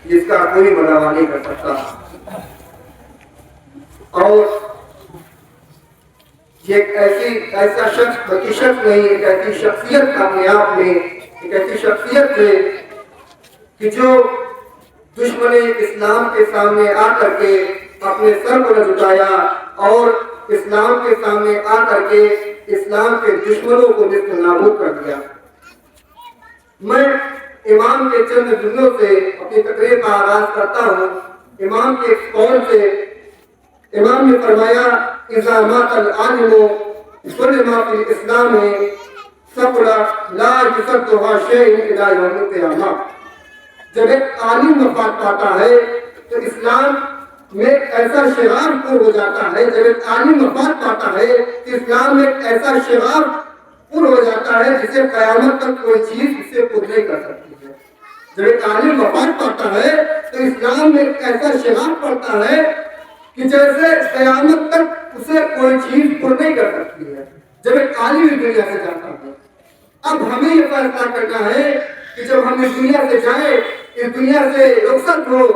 جس کا کوئی مداوع نہیں کر سکتا. اور یہ ایسا شخص بکی شخص نہیں، ایک ایسی شخصیت اپنے آپ میں، ایک ایسی شخصیت ہے کہ جو دشمن اسلام کے سامنے آ کر کے اپنے سر کو نہ جھکایا اور اسلام کے سامنے آ کر کے اسلام کے دشمنوں کو نیست نابود کر دیا. میں امام کے چند جملوں سے اپنی تقریر کا آغاز کرتا ہوں. امام کے ایک قول سے امام نے فرمایا اذا مات العالم كل ما في الاسلام ثقل لا يصدها شيء الى يوم القيامہ. جب ایک عالم وفات پاتا ہے تو اسلام میں ایک ایسا شعار پر ہو جاتا ہے. جب ایک عالم وفات پاتا ہے تو اسلام میں ایک ایسا شعار پر ہو جاتا ہے جسے قیامت تک کوئی چیز اس سے پر نہیں کر سکتی ہے. جب ایک عالم وفات پاتا ہے تو اسلام میں ایک ایسا شعار پڑتا ہے کہ جیسے قیامت تک اسے کوئی چیز پر نہیں کر سکتی ہے. جب ایک عالم اس دنیا سے جاتا ہے، اب ہمیں یہ فیصلہ کرنا ہے کہ جب ہم اس دنیا سے جائیں، اس دنیا سے رخصت ہو،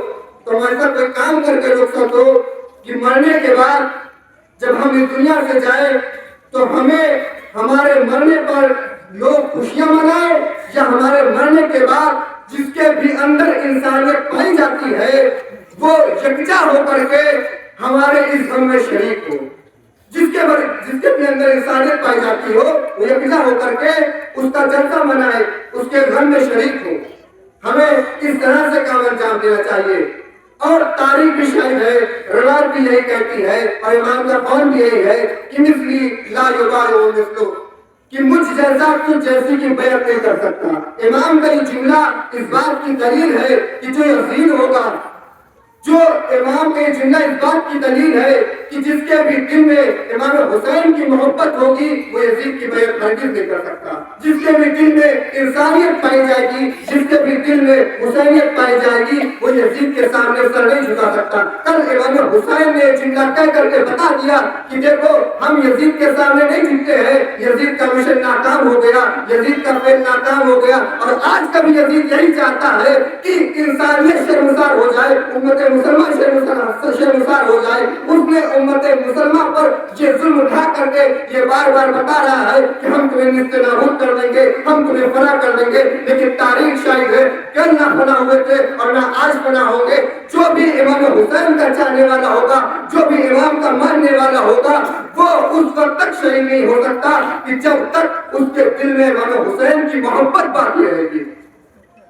تو ہم ایسا کوئی کام کر کے رخصت ہو کہ مرنے کے بعد جب ہم اس دنیا سے جائیں تو ہمیں ہمارے مرنے پر لوگ خوشیاں منائیں، یا ہمارے مرنے کے بعد جس کے بھی اندر انسانیت پائی جاتی ہے وہ یکجا ہو کر کے ہمارے اس غم میں شریک ہو. جس کے بھی اندر انسانیت پائی جاتی ہو وہ یکجا ہو کر کے اس کا جلسہ منائے، اس کے غم میں شریک ہو. ہمیں اس طرح سے کام انجام دینا چاہیے. اور تاریخ بھی شاید ہے، روایت بھی یہی کہتی ہے اور امام کا قول بھی یہی ہے کہ مثلی لا یبایع مثلہ، کہ مجھ جیسا تجھ جیسی کی بیعت نہیں کر سکتا. امام کا یہ جملہ اس بات کی دلیل ہے کہ جو یزید ہوگا، جو امام کے جملہ اس بات کی دلیل ہے کہ جس کے بھی دل میں امام حسین کی محبت ہوگی وہ یزید کی بیعت ہرگز نہیں کر سکتا. جس کے بھی دل میں انسانیت پائی جائے گی، جس کے بھی دل میں حسینیت پائی جائے گی، وہ یزید کے سامنے سر نہیں جھکا سکتا. کل امام حسین نے جملہ کہہ کر کے بتا دیا کہ دیکھو ہم یزید کے سامنے نہیں جھکتے ہیں، یزید کا مشن ناکام ہو گیا، یزید کا فعل ناکام ہو گیا. اور آج کبھی یزید یہی چاہتا ہے کہ انسانیت شرمسار ہو جائے، امت مسلمان شرمسار ہو جائے. اس نے امت مسلمہ پر یہ ظلم اٹھا کر کے یہ بار بار بتا رہا ہے کہ ہم تمہیں نیست نابود کر دیں گے، ہم تمہیں فنا کر دیں گے. لیکن تاریخ شاہد ہے کہ نہ فنا ہوئے تھے اور نہ آج فنا ہوں گے. جو بھی امام حسین کا چاہنے والا ہوگا، جو بھی امام کا ماننے والا ہوگا، وہ اس وقت تک شہید نہیں ہو سکتا کہ جب تک اس کے دل میں امام حسین کی محبت باقی رہے گی.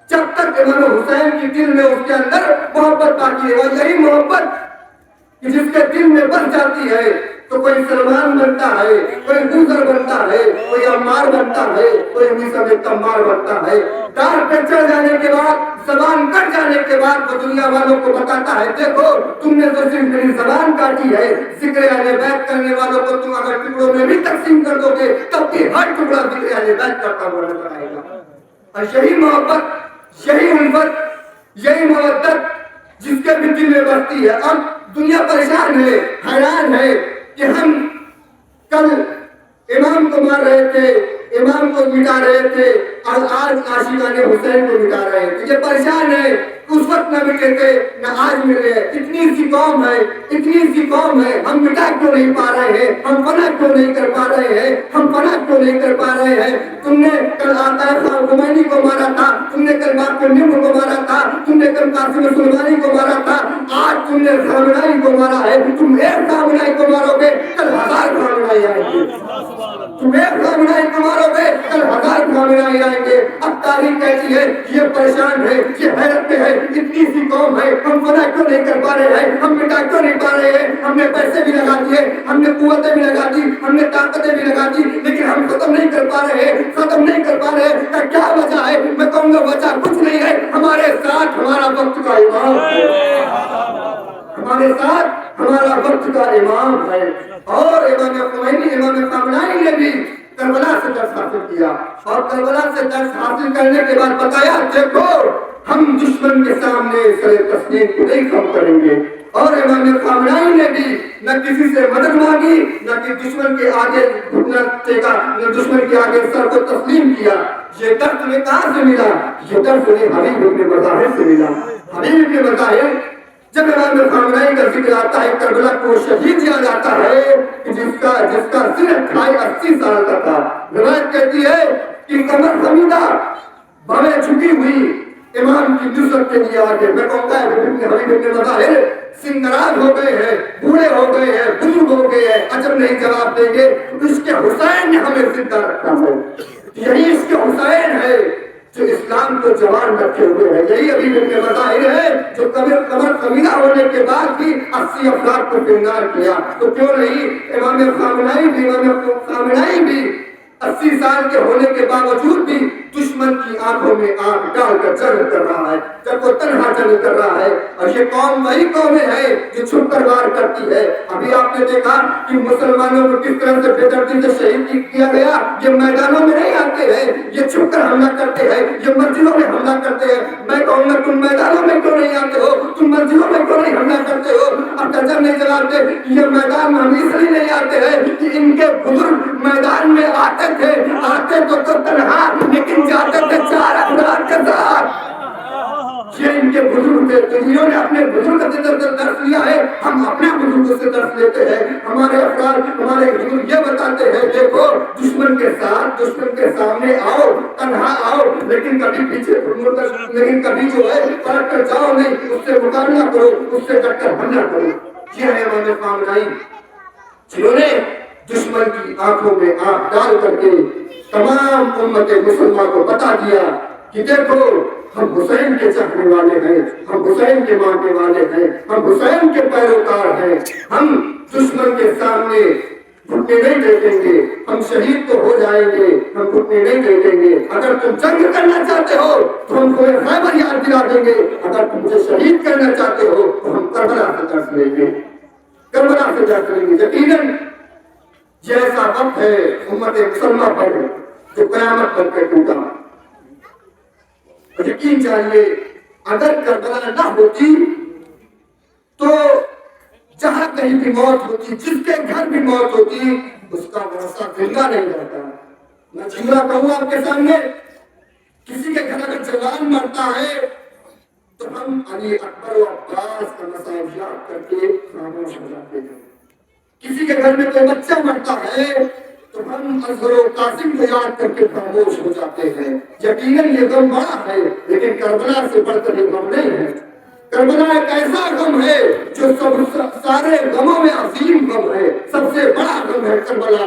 جب تک امام حسین کی دل میں اس کے اندر محبت باقی ہے. اور یہی محبت کہ جس کے دل میں بس جاتی ہے تو کوئی سلمان بنتا ہے، کوئی دوسر بنتا ہے، کوئی عمار بنتا ہے، کوئی مصعب تمار بنتا ہے. دار پہ چڑھ جانے کے بعد، زبان کٹ جانے کے بعد وہ دنیا والوں کو بتاتا ہے دیکھو تم نے تو صرف میری زبان کاٹی ہے. ذکر اہل بیت کرنے والوں کو تم اگر ٹکڑوں میں بھی تقسیم کر دو گے تب بھی ہر ٹکڑا ذکر اہل بیت کرتا ہوا نظر آئے گا. اور یہی محبت، یہی الفت، یہی مودت جس کے بھی دل میں بستی ہے. اب دنیا پریشان ہے، حیران ہے کہ ہم کل امام کو مار رہے تھے، امام کو مٹا رہے تھے اور آج عاشقان حسین کو مٹا رہے ہیں. یہ پریشان ہے، اس وقت نہ ملے تھے نہ آج ملے. اتنی سی قوم ہے، اتنی سی قوم ہے، ہم مٹا کیوں نہیں پا رہے ہیں؟ ہم فنا کیوں نہیں کر پا رہے ہیں؟ ہم فنا کیوں نہیں کر پا رہے ہیں؟ تم نے کل آتا خان خمینی کو مارا تھا، تم نے کل باقر نمر کو مارا تھا، تم نے کل قاسم سلیمانی کو مارا تھا، آج تم نے خامنائی کو مارا ہے. تم ایک خامنائی کو مارو گے کل 1000 خامنائی آئیں گے. تم ایک خامنائی کو مارو گے کل 1000 خامنائی آئیں گے. اب تاریخ کہتی ہے یہ پریشان ہے، یہ حیرت میں ہے، اتنی سی قوم ہے، ہم فنا کیوں نہیں کر پا رہے ہیں؟ ہم مٹا کیوں نہیں پا رہے ہیں؟ ہم نے پیسے بھی لگا دیے، ہم نے قوتیں بھی لگا دی، ہم نے طاقتیں بھی لگا دی، لیکن ہم ختم نہیں کر پا رہے ہیں. ختم نہیں کر پا رہے ہیں. کیا وجہ ہے؟ میں کہوں گا وجہ کچھ نہیں ہے، ہمارے ساتھ ہمارا وقت کا امام ہے، ہمارے ساتھ ہمارا وقت کا امام ہے. اور امام خمینی، امام خامنائی نے بھی کربلا سے درس حاصل کیا اور کربلا سے درس حاصل کرنے کے بعد بتایا دیکھو ہم دشمن کے سامنے سر تسلیم کو نہیں کم کریں گے. اور امام خامنہئی نے بھی نہ کسی سے مدد مانگی نہ کہ دشمن کے آگے گھٹنا ٹیکا نہ دشمن کے آگے سر کو تسلیم کیا. یہ درد میں کہاں سے ملا؟ یہ درد انہیں حبیب ابن مظاہر سے ملا. حبیب ابن مظاہر جب امام خامنہئی کا ذکر آتا ہے کربلا کو شہید یاد آتا ہے جس کا سن 80 سال کا تھا. روایت کہتی ہے کہ کمر خمیدہ بھویں جھکی ہوئی امام کی نصرت کے لیے آگے. میں کہوں گا حبیب ابن مظاہر سنگراز ہو گئے ہیں، بوڑھے ہو گئے ہیں، بزرگ ہو گئے ہیں، عجب نہیں جواب دیں گے. اس کے حسین نے ہمیں زندہ رکھا ہے. یہی اس کے حسین ہے جو اسلام کو جوان رکھے ہوئے ہیں. یہی ابھی ابن مظاہر ہے جو کمر خمیدہ ہونے کے بعد بھی 80 افراد کو گرفتار کیا. تو کیوں نہیں امام خامنہئی بھی 80 سال کے ہونے کے باوجود بھی دشمن کی آنکھوں میں آنکھ ڈال کر جنگ کر رہا ہے. جب وہ تنہا جنگ کر رہا ہے اور یہ قوم وہی قومیں ہے جو چھپ کر وار کرتی ہے. ابھی آپ نے دیکھا کہ مسلمانوں کو کس طرح سے بے دردی سے شہید کیا گیا. یہ میدانوں میں نہیں آتے ہیں، یہ چھپ کر حملہ کرتے ہیں، یہ مسجدوں میں حملہ کرتے ہیں. میں کہوں گا تم میدانوں میں کیوں نہیں آتے ہو، تم مسجدوں میں کیوں نہیں حملہ کرتے ہو؟ اب تجربہ نہیں جلاتے. یہ میدان میں ہم اس لیے نہیں آتے ہیں کہ ان کے بزرگ میدان میں آتے تھے تو تنہا لیکن جاتے تھے 4 افراد کے ساتھ. یہ ان کے بزرگ تھے تو انہوں نے اپنے بزرگ سے درس لیا ہے. ہم اپنے بزرگوں سے درس لیتے ہیں. ہمارے افراد ہمارے بزرگ یہ بتاتے ہیں دیکھو دشمن کے ساتھ دشمن کے سامنے آؤ، تنہا آؤ، لیکن کبھی پیچھے لیکن کبھی جو ہے پلٹ کر جاؤ نہیں، اس سے مقابلہ کرو، اس سے ڈٹ کر حملہ کرو. یہ ہے امام خامنہئی جنہوں نے دشمن کی آنکھوں میں آنکھ ڈال کر کے تمام امت مسلمان کو بتا دیا کہ دیکھو ہم حسین کے چاہنے والے ہیں، ہم حسین کے ماننے والے ہیں، ہم حسین کے پیروکار ہیں. ہم دشمن کے سامنے گھٹنے نہیں ٹیکیں گے. ہم شہید تو ہو جائیں گے، ہم گھٹنے نہیں ٹیکیں گے. اگر تم جنگ کرنا چاہتے ہو تو ہم کوئی خیبر یاد دلا دیں گے. اگر تم مجھے شہید کرنا چاہتے ہو تو ہم کربلا سے درس لیں گے، کربلا سے درس لیں گے. یقیناً یہ ایسا وقت ہے امت مسلمہ پر جو قیامت بن کر ٹوٹا. یقین چاہیے اگر کربلا نہ ہوتی تو جہاں کہیں بھی موت ہوتی، جس کے گھر بھی موت ہوتی، اس کا ورثہ زندہ نہیں رہتا. میں جملہ کہوں آپ کے سامنے، کسی کے گھر اگر جوان مرتا ہے تو ہم علی اکبر و عباس کا مسائل یاد کر کے خاموش ہو جاتے ہیں. کسی کے گھر میں کوئی بچہ مرتا ہے تو ہم اصغر و قاسم کو یاد کر کے خاموش ہو جاتے ہیں. یقیناً یہ غم بڑا ہے لیکن کربلا سے بڑھ کر یہ غم نہیں ہے. کربلا ایک ایسا غم ہے جو سارے غموں میں عظیم غم ہے، سب سے بڑا غم ہے کربلا.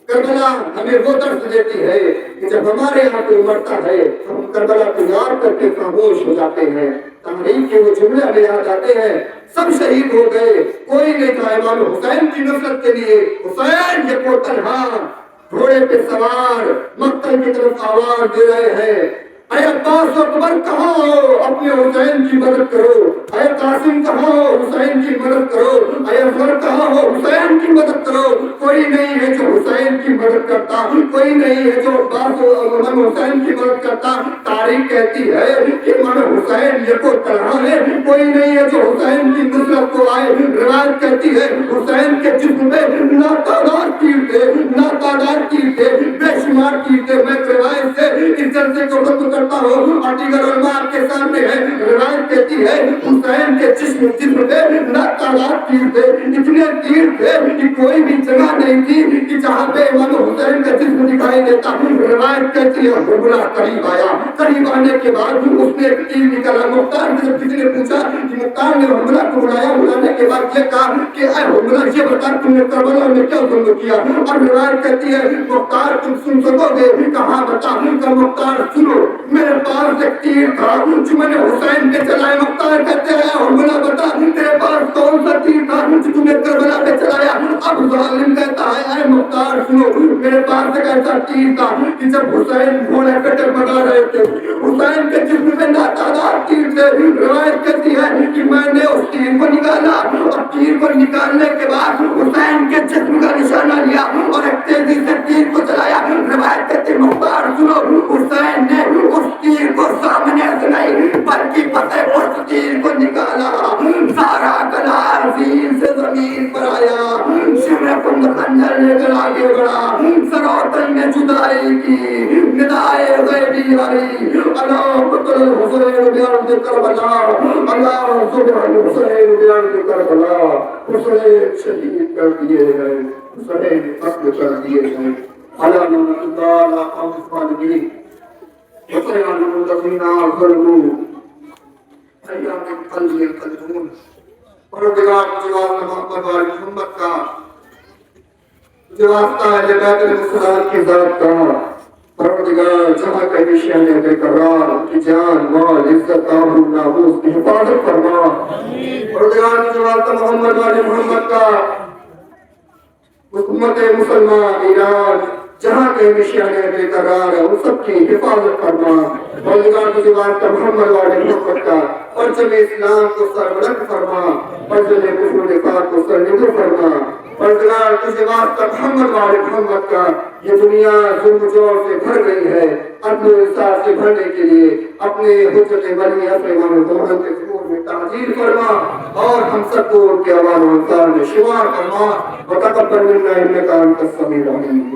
کربلا ہمیں وہ درس دیتی ہے کہ جب ہمارے یہاں کوئی مرتا ہے تو ہم کربلا کو یاد کر کے خاموش ہو جاتے ہیں. تاریخ کے وہ جملے ہمیں یاد آتے ہیں، سب شہید ہو گئے، کوئی نہیں تھا امام حسین کی نصرت کے لیے. حسین یہ کو تنہا گھوڑے پہ سوار مقتل کی طرف آواز دے رہے ہیں، اے عباس و اکبر کہاں ہو، اپنے حسین کی مدد کرو. اے قاسم کہاں ہو، حسین کی مدد کرو. اے اصغر کہاں ہو، حسین کی مدد کرو. کوئی نہیں ہے جو حسین کی مدد کرتا، کوئی نہیں ہے جو عباس و امام حسین کی مدد کرتا. تاریخ کہتی ہے کہ امام حسین یہ کو تنہا ہے، کوئی نہیں ہے جو حسین کی نصرت کو آئے. روایت کہتی ہے حسین کے جسم میں ناتعداد تیر تھے، ناتعداد تیر تھے، بے شمار تیر تھے. میں روایت سے اس جلسے کو ختم کرتا ہوں اور دیگر علماء آپ کے سامنے ہے. روایت کہتی ہے حسین کے جسم میں ناتعداد تیر تھے، اتنے تیر تھے کہ کوئی بھی جگہ نہیں تھی کہ جہاں پہ امام حسین کا جسم دکھائی دیتا. روایت کہتی ہے حملہ قریب آیا، قریب آنے کے بعد اس نے ایک تیر نکالا. مختار سے جب کسی نے پوچھا کہ مختار نے حملہ کو بلایا، بلانے کے بعد یہ کہا کہ اے حملہ یہ بتا تم نے کربلا میں کیا ظلم کیا. اور روایت کہتی ہے مختار تم سن سکو گے، کہاں بتا کہ مختار سنو میرے پاس ایک تیر تھا جو میں نے حسین پہ چلایا. مختار کہتے ہیں حملہ بتا تیرے پاس کون سا تیر تھا جو تم نے کربلا پہ چلایا. اب ظالم کہتا ہے اے مختار سنو میرے پاس ایک ایسا تیر تھا کہ جب حسین گھوڑے پہ ٹکرا رہے تھے، حسین کے جسم میں ناتعداد تیر تھے. روایت کہتی ہے کہ میں نے اس تیر کو نکالا اور تیر کو نکالنے کے بعد حسین کے جسم کا نشانہ لیا اور ایک تیزی سے تیر کو چلایا کلال کی پتہ پرتگیر کو نکالا، سارا کلال زین سے زمین پر آیا، شمر کند خنجر لے کر آگے بڑھا، سروتن میں جدائی کی ندائے غیبی آئی، اللہ قتل حسین بیارد کربلا، اللہ سبحان حسین بیارد کربلا، حسین شہید کر دیے ہیں، حسین قتل کر دیے ہیں، علی نعمت اللہ علی قوم الصالحین، حسین علی الذین ظلموا ایام قلبی قلبون، پروردگار جواب محمد و محمد کا جو واسطہ ہے بیت المسلمان کی ذات کا، پروردگار جہاں کہیں شہنے بے قرار کی جان مال عزت آبرو ناموس کی حفاظت فرما، پروردگار کی جو واسطہ محمد و محمد کا حکومت مسلمان ایران جہاں کہیں بھی شہنے بے قرار ہے ان سب کی حفاظت فرما، پروردگار کی جو واسطہ محمد و محمد کا پرچم اسلام کو سربلند فرما، پرچم کفر و نفاق کو سرنگو فرما، پروردگار تجھے واسطہ محمد و محمد کا یہ دنیا ظلم و جور سے بھر گئی ہے، عدل و انصاف سے بھرنے کے لیے اپنے حجت ولی اپنے امام الدوحل کے ظہور میں تعجیل فرما اور ہم سب کو ان کے عوام و انصار میں شمار فرما، وتقبل منا انک انت السمیع العلیم۔